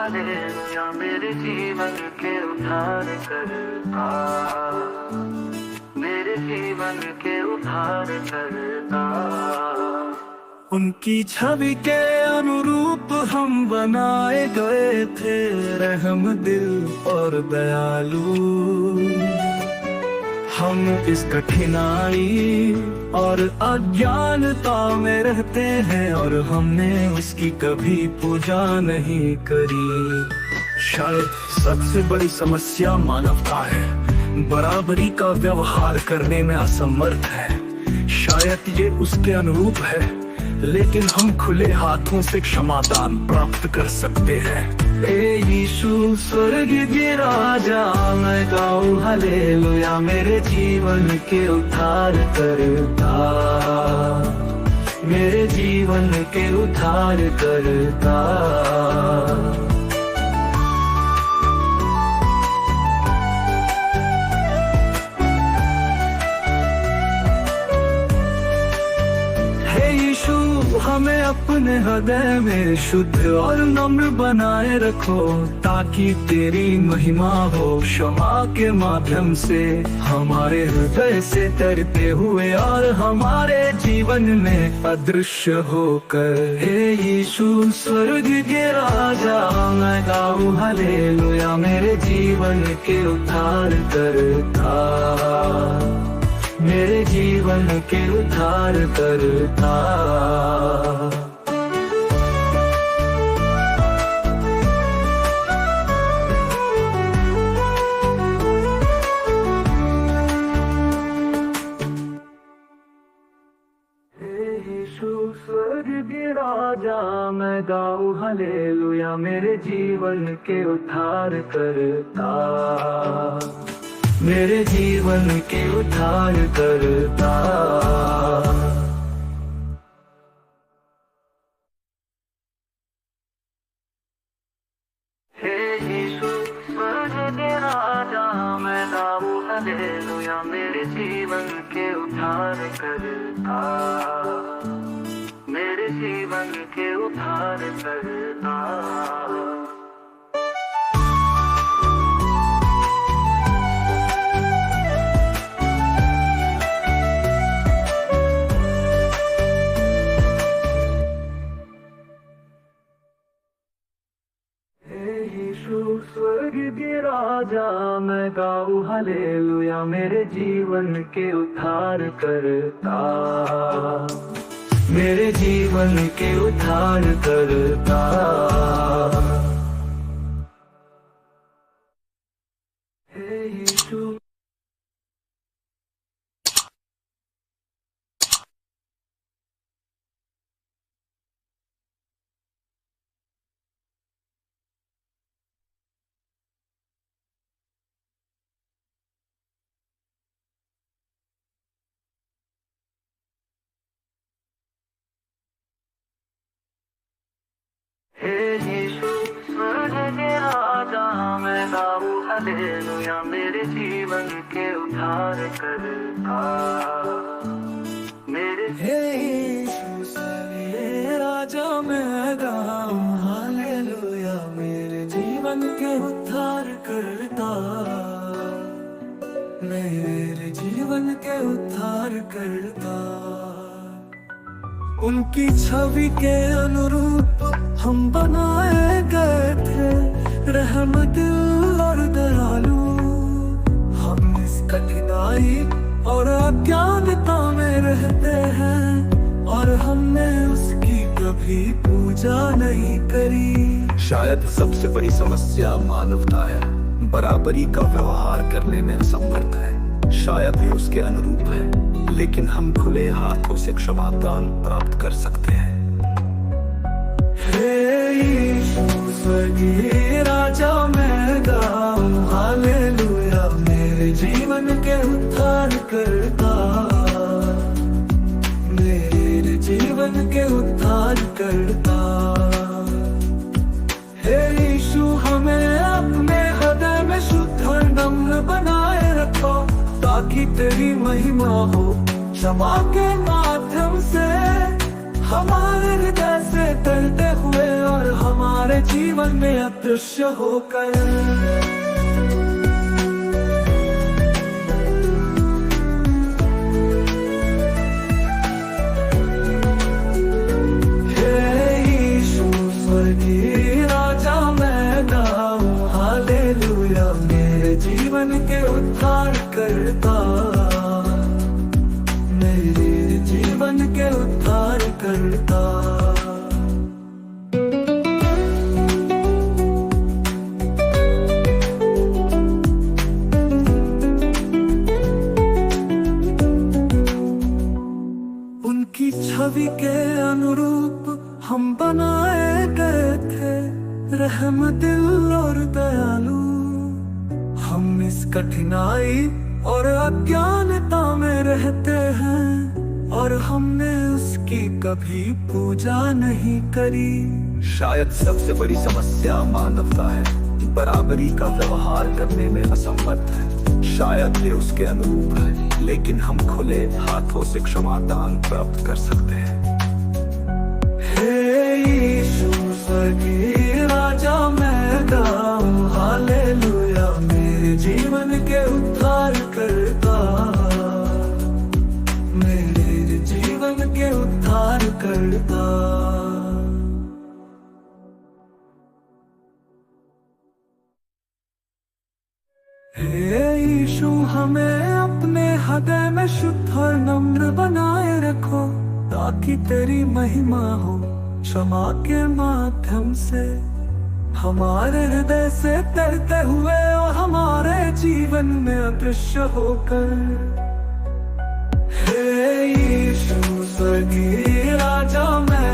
Hallelujah मेरे जीवन के उद्धार करता, मेरे जीवन के उद्धार करता। उनकी छवि के अनुरूप हम बनाए गए थे, रहम दिल और दयालु। हम इस कठिनाई और अज्ञानता में रहते हैं और हमने उसकी कभी पूजा नहीं करी। शायद सबसे बड़ी समस्या मानवता है, बराबरी का व्यवहार करने में असमर्थ है। शायद ये उसके अनुरूप है, लेकिन हम खुले हाथों से क्षमादान प्राप्त कर सकते हैं। ए यीशु स्वर्ग के राजा, मैं गाऊं हालेलुया मेरे जीवन के उद्धार करता, मेरे जीवन के उद्धार करता। हमें अपने हृदय में शुद्ध और नम्र बनाए रखो, ताकि तेरी महिमा हो क्षमा के माध्यम से हमारे हृदय से तरते हुए और हमारे जीवन में अदृश्य होकर। हे यीशु स्वर्ग के राजा, मैं गाऊं हालेलुया मेरे जीवन के उद्धार करता, मेरे जीवन के उद्धार करता। स्वर्ग के राजा, मैं गाऊं हालेलुया मेरे जीवन के उद्धार करता, मेरे जीवन के उद्धार करता। हे यीशु स्वर्ग के राजा, मैं गाऊं हालेलुया मेरे जीवन के उद्धार करता, मेरे जीवन के उद्धार करता। स्वर्ग के राजा, मैं गाऊं हालेलुया मेरे जीवन के उद्धार करता, मेरे जीवन के उद्धार करता। हे यीशु स्वर्ग के राजा, मैं गाऊं हालेलुया मेरे जीवन के उद्धार करता, मेरे राजा, मैं गाऊं हालेलुया मेरे जीवन के उद्धार करता, मेरे जीवन के उद्धार करता। उनकी छवि के अनुरूप हम बनाए गए थे, रहम दिल और दयालु। हम इस कठिनाई और अज्ञानता में रहते हैं और हमने उसकी कभी पूजा नहीं करी। शायद सबसे बड़ी समस्या मानवता है, बराबरी का व्यवहार करने में असमर्थ है। शायद ये उसके अनुरूप है, लेकिन हम खुले हाथों से क्षमादान प्राप्त कर सकते हैं। हे यीशु स्वर्गीय राजा, मैं गाऊं हालेलुया मेरे जीवन के उद्धार करता, मेरे जीवन के उद्धार करता। हे यीशु हमें अपने हृदय में शुद्ध और नम्र बनाए रखो, ताकि तेरी महिमा हो क्षमा के माध्यम से हमारे हृदय से तरते हुए और हमारे हमारे जीवन में अदृश्य होकर। जीवन के उद्धार करता, मेरे जीवन के उद्धार करता। उनकी छवि के अनुरूप हम बनाए गए थे, रहम दिल और दयालु। हम इस कठिनाई और अज्ञानता में रहते हैं, और हमने उसकी कभी पूजा नहीं करी। शायद सबसे बड़ी समस्या मानवता है, बराबरी का व्यवहार करने में असमर्थ है। शायद ये उसके अनुरूप है, लेकिन हम खुले हाथों से क्षमादान प्राप्त कर सकते हैं। हे यीशु स्वर्गीय राजा, मैं गाऊं हालेलुया, मेरे जीवन के उद्धार करता, मेरे जीवन के उद्धार करता। हे यीशु, हमें अपने हृदय में शुद्ध और नम्र बनाए रखो, ताकि तेरी महिमा हो क्षमा के माध्यम से हमारे हृदय से तैरते हुए और हमारे जीवन में अदृश्य होकर। हे यीशु स्वर्गीय राजा, मैं